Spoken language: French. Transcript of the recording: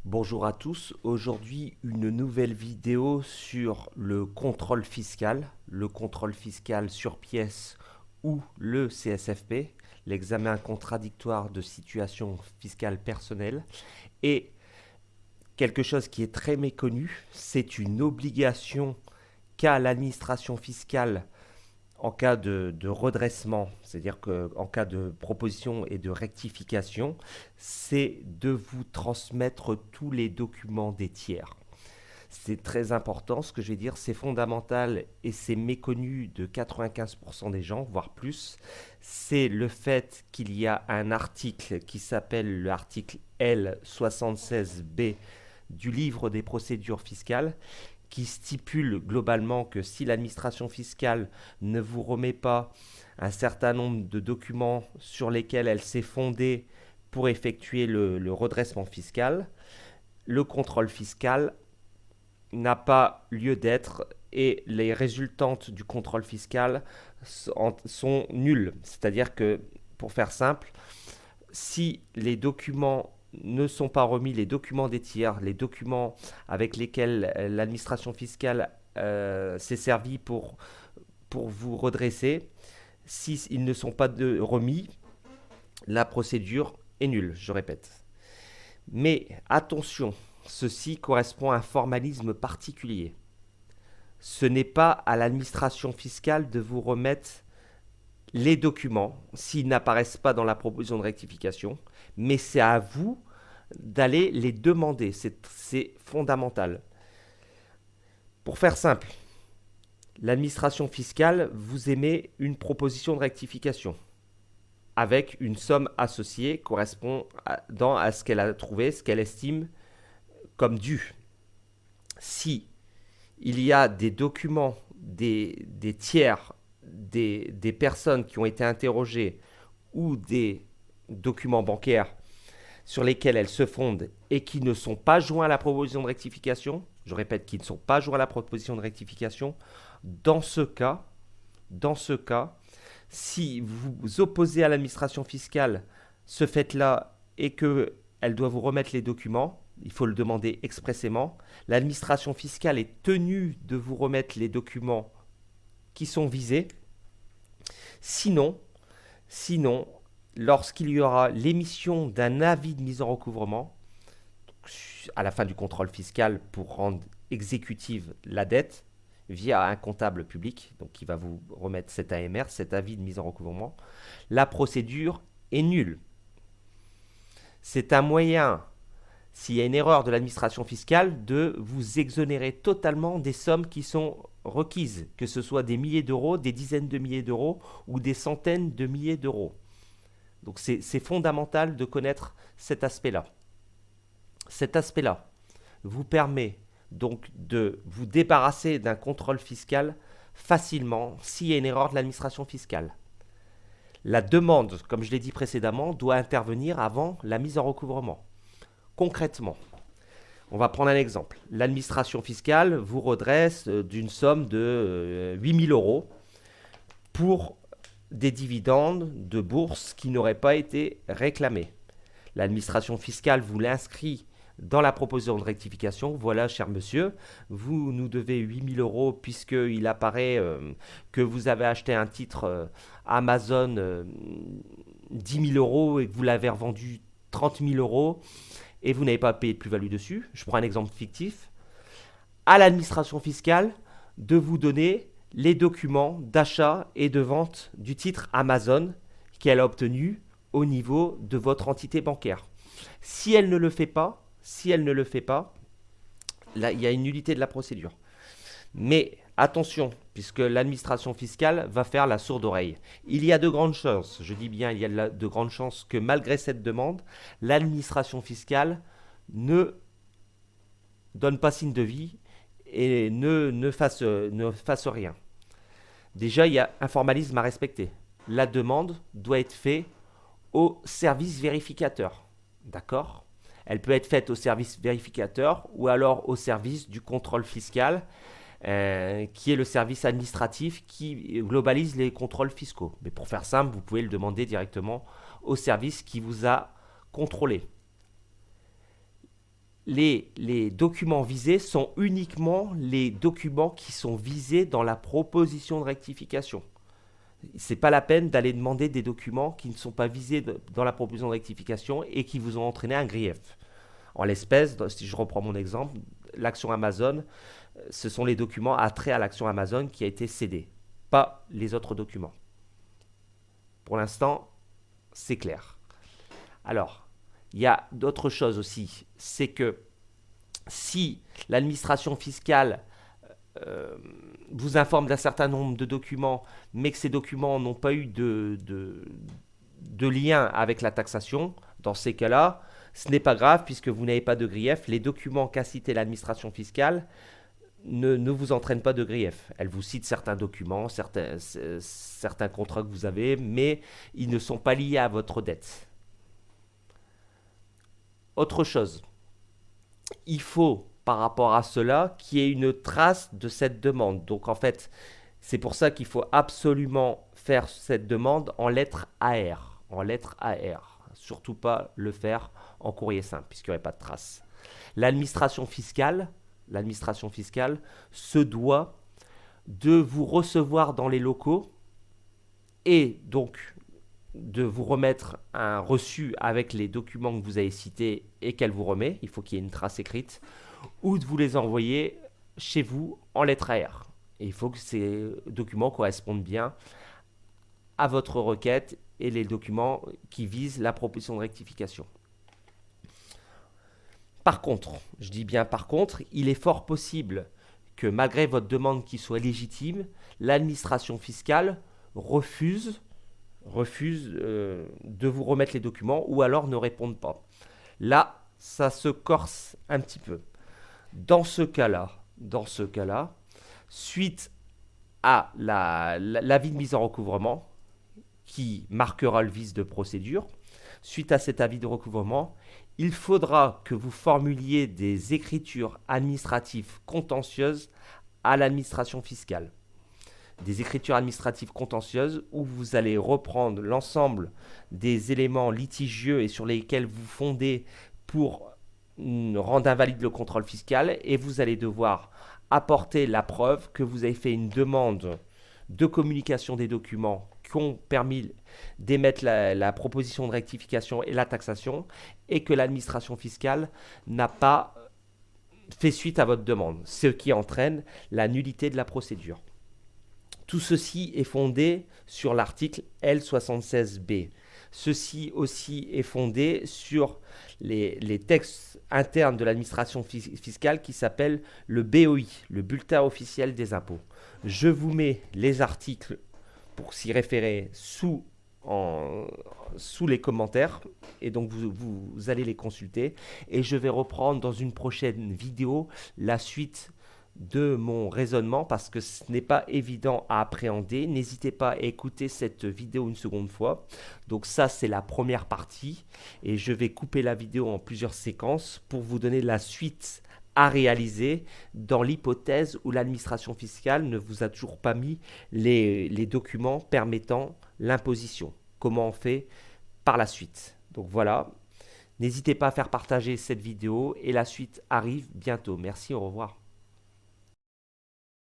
Bonjour à tous, aujourd'hui une nouvelle vidéo sur le contrôle fiscal sur pièce ou le CSFP, l'examen contradictoire de situation fiscale personnelle. Et quelque chose qui est très méconnu, c'est une obligation qu'a l'administration fiscale en cas de redressement, c'est-à-dire qu'en cas de proposition et de rectification, c'est de vous transmettre tous les documents des tiers. C'est très important, ce que je vais dire, c'est fondamental et c'est méconnu de 95% des gens, voire plus. C'est le fait qu'il y a un article qui s'appelle l'article L76B du livre des procédures fiscales qui stipule globalement que si l'administration fiscale ne vous remet pas un certain nombre de documents sur lesquels elle s'est fondée pour effectuer le redressement fiscal, le contrôle fiscal n'a pas lieu d'être et les résultantes du contrôle fiscal sont nulles. C'est-à-dire que, pour faire simple, si les documents ne sont pas remis, les documents des tiers, les documents avec lesquels l'administration fiscale s'est servie pour vous redresser, s'ils ne sont pas remis, la procédure est nulle, je répète. Mais attention, ceci correspond à un formalisme particulier. Ce n'est pas à l'administration fiscale de vous remettre les documents s'ils n'apparaissent pas dans la proposition de rectification, mais c'est à vous d'aller les demander. C'est fondamental. Pour faire simple, l'administration fiscale vous émet une proposition de rectification avec une somme associée correspondant à ce qu'elle a trouvé, ce qu'elle estime comme dû. Si il y a des documents, des tiers, des personnes qui ont été interrogées ou des documents bancaires sur lesquels elles se fondent et qui ne sont pas joints à la proposition de rectification, je répète, qui ne sont pas joints à la proposition de rectification, dans ce cas, si vous opposez à l'administration fiscale ce fait-là et qu'elle doit vous remettre les documents, il faut le demander expressément, l'administration fiscale est tenue de vous remettre les documents qui sont visés. Sinon, lorsqu'il y aura l'émission d'un avis de mise en recouvrement, à la fin du contrôle fiscal pour rendre exécutive la dette via un comptable public, donc qui va vous remettre cet AMR, cet avis de mise en recouvrement, la procédure est nulle. C'est un moyen, s'il y a une erreur de l'administration fiscale, de vous exonérer totalement des sommes qui sont requises, que ce soit des milliers d'euros, des dizaines de milliers d'euros ou des centaines de milliers d'euros. Donc c'est fondamental de connaître cet aspect-là. Cet aspect-là vous permet donc de vous débarrasser d'un contrôle fiscal facilement s'il y a une erreur de l'administration fiscale. La demande, comme je l'ai dit précédemment, doit intervenir avant la mise en recouvrement. Concrètement, on va prendre un exemple. L'administration fiscale vous redresse d'une somme de 8 000 euros pour des dividendes de bourse qui n'auraient pas été réclamés. L'administration fiscale vous l'inscrit dans la proposition de rectification. Voilà, cher monsieur, vous nous devez 8 000 euros puisqu'il apparaît que vous avez acheté un titre Amazon 10 000 euros et que vous l'avez revendu 30 000 euros et vous n'avez pas payé de plus-value dessus. Je prends un exemple fictif. À l'administration fiscale de vous donner les documents d'achat et de vente du titre Amazon qu'elle a obtenu au niveau de votre entité bancaire. Si elle ne le fait pas, là, il y a une nullité de la procédure. Mais attention, puisque l'administration fiscale va faire la sourde oreille. Il y a de grandes chances, je dis bien il y a de grandes chances que malgré cette demande, l'administration fiscale ne donne pas signe de vie et ne fasse rien. Déjà, il y a un formalisme à respecter. La demande doit être faite au service vérificateur. D'accord ? Elle peut être faite au service vérificateur ou alors au service du contrôle fiscal, qui est le service administratif qui globalise les contrôles fiscaux. Mais pour faire simple, vous pouvez le demander directement au service qui vous a contrôlé. les documents visés sont uniquement les documents qui sont visés dans la proposition de rectification. C'est pas la peine d'aller demander des documents qui ne sont pas visés dans la proposition de rectification et qui vous ont entraîné un grief. En l'espèce, si je reprends mon exemple, l'action Amazon, ce sont les documents attraits à l'action Amazon qui a été cédée, pas les autres documents. Pour l'instant, c'est clair. Alors, il y a d'autres choses aussi. C'est que si l'administration fiscale vous informe d'un certain nombre de documents, mais que ces documents n'ont pas eu de lien avec la taxation, dans ces cas-là, ce n'est pas grave puisque vous n'avez pas de grief. Les documents qu'a cité l'administration fiscale ne vous entraînent pas de grief. Elle vous cite certains documents, certains contrats que vous avez, mais ils ne sont pas liés à votre dette. Autre chose, il faut par rapport à cela qu'il y ait une trace de cette demande. Donc en fait, c'est pour ça qu'il faut absolument faire cette demande en lettres AR. En lettres AR. Surtout pas le faire en courrier simple, puisqu'il n'y aurait pas de trace. L'administration fiscale se doit de vous recevoir dans les locaux et donc de vous remettre un reçu avec les documents que vous avez cités et qu'elle vous remet. Il faut qu'il y ait une trace écrite. Ou de vous les envoyer chez vous en lettres AR. Et il faut que ces documents correspondent bien à votre requête et les documents qui visent la proposition de rectification. Par contre, je dis bien par contre, il est fort possible que malgré votre demande qui soit légitime, l'administration fiscale refuse de vous remettre les documents ou alors ne réponde pas. Là, ça se corse un petit peu. Dans ce cas-là, suite à l'avis de mise en recouvrement qui marquera le vice de procédure, suite à cet avis de recouvrement, il faudra que vous formuliez des écritures administratives contentieuses à l'administration fiscale. Des écritures administratives contentieuses où vous allez reprendre l'ensemble des éléments litigieux et sur lesquels vous fondez pour rendre invalide le contrôle fiscal et vous allez devoir apporter la preuve que vous avez fait une demande de communication des documents qui ont permis d'émettre la proposition de rectification et la taxation et que l'administration fiscale n'a pas fait suite à votre demande, ce qui entraîne la nullité de la procédure. Tout ceci est fondé sur l'article L76B. Ceci aussi est fondé sur les textes internes de l'administration fiscale qui s'appelle le BOI, le Bulletin officiel des impôts. Je vous mets les articles pour s'y référer sous les commentaires et donc vous allez les consulter et je vais reprendre dans une prochaine vidéo la suite de mon raisonnement parce que ce n'est pas évident à appréhender. N'hésitez pas à écouter cette vidéo une seconde fois. Donc ça, c'est la première partie et je vais couper la vidéo en plusieurs séquences pour vous donner la suite à réaliser dans l'hypothèse où l'administration fiscale ne vous a toujours pas mis les documents permettant l'imposition. Comment on fait par la suite. Donc voilà, n'hésitez pas à faire partager cette vidéo et la suite arrive bientôt. Merci, au revoir.